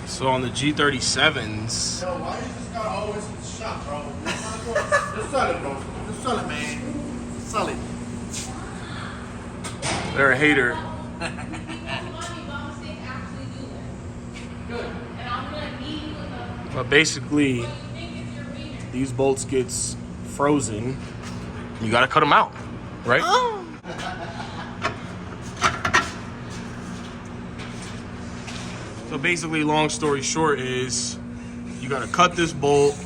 So on the G37s, Yo, why you just gotta always in the shop, bro? Just sell it, bro. Just sell it, man. Sell it. they're a hater. But basically, these bolts gets frozen. You gotta cut them out, right? Oh. So basically, long story short is, you gotta cut this bolt,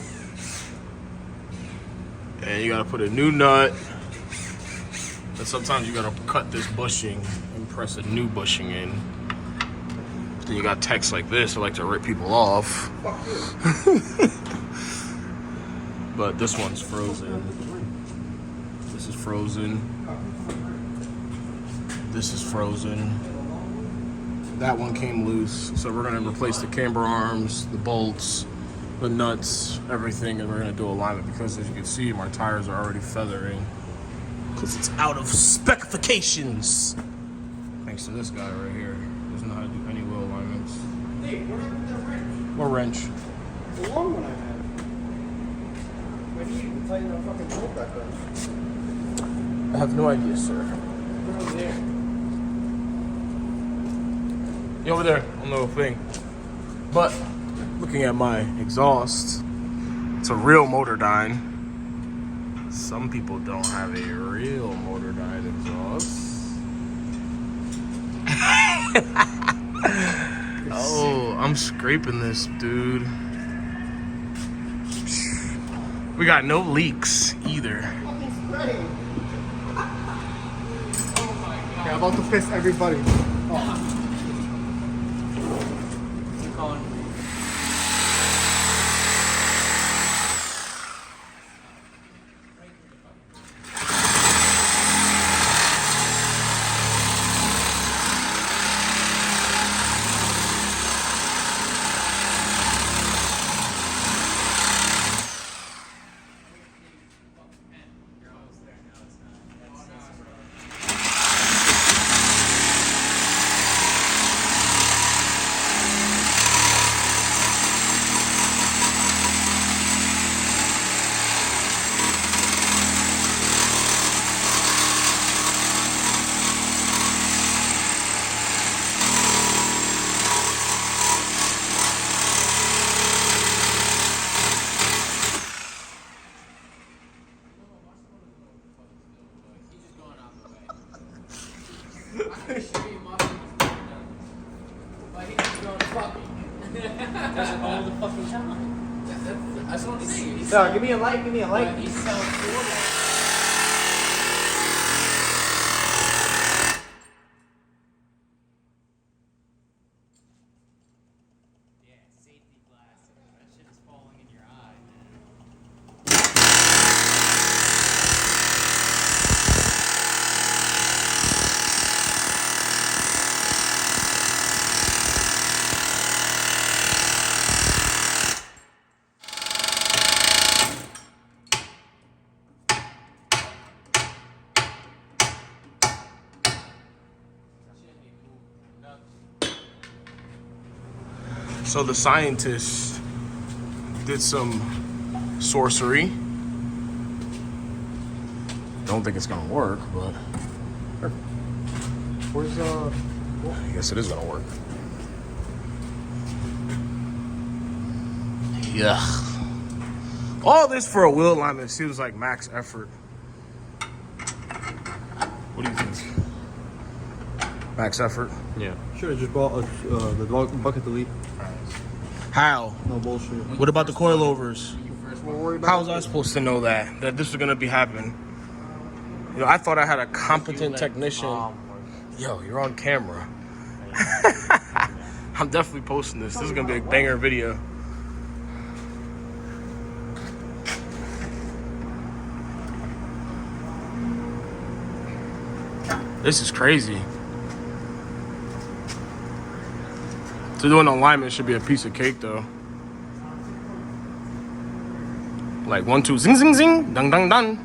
and you gotta put a new nut. And sometimes you gotta cut this bushing and press a new bushing in. Then you got techs like this that like to rip people off. But this one's frozen. This is frozen. This is frozen. That one came loose. So we're gonna replace the camber arms, the bolts, the nuts, everything, and we're gonna do alignment because as you can see, my tires are already feathering because it's out of specifications. Thanks to this guy right here. Doesn't know how to do any wheel alignments. Hey, what happened to that wrench? What wrench? The long one I had. Maybe you can tighten that fucking bolt back up. I have no idea, sir. Put it over there. You over there on the little thing. But looking at my exhaust, it's a real Motordyne. Some people don't have a real Motordyne exhaust. Oh, I'm scraping this, dude. We got no leaks either. Fucking spray. Okay, I'm about to piss everybody. Oh. No, give me a light, give me a light. He's selling safety glasses. That shit is falling in your eye, man. So the scientists did some sorcery. Don't think it's gonna work, but Where's I guess it is gonna work. Yeah. All this for a wheel alignment seems like max effort. What do you think? Max effort? Yeah. Should have just bought the bucket delete. How? No bullshit. What about the coilovers? Don't worry about How was I supposed to know that this was gonna be happening? You know, I thought I had a competent technician. Yo, you're on camera. I'm definitely posting this. This is gonna be a banger video. This is crazy. So doing alignment should be a piece of cake though. Like 1, 2, zing, zing, zing, dun, dun, dun.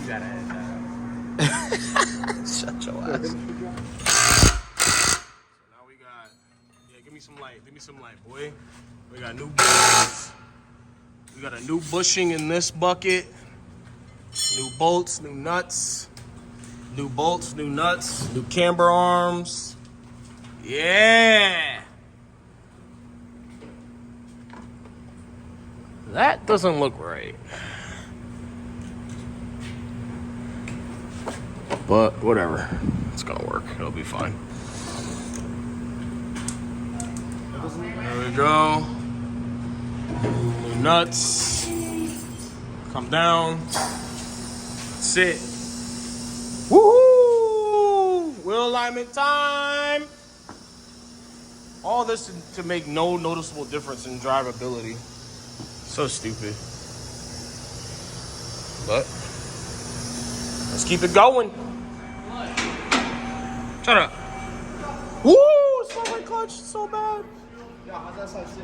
You gotta edit that out. Shut your ass. So now we got Yeah, give me some light. Give me some light, boy. We got new bushings. We got a new bushing in this bucket. New bolts, new nuts. New bolts, new nuts, new camber arms. Yeah. That doesn't look right. But whatever. It's gonna work. It'll be fine. There we go. New nuts. Come down. That's it. Woohoo! Wheel alignment time. All this to make no noticeable difference in drivability. So stupid. But let's keep it going. Shut up. Woo! It smells like clutch so bad. Yeah, how's that side sit?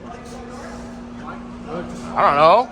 I don't know.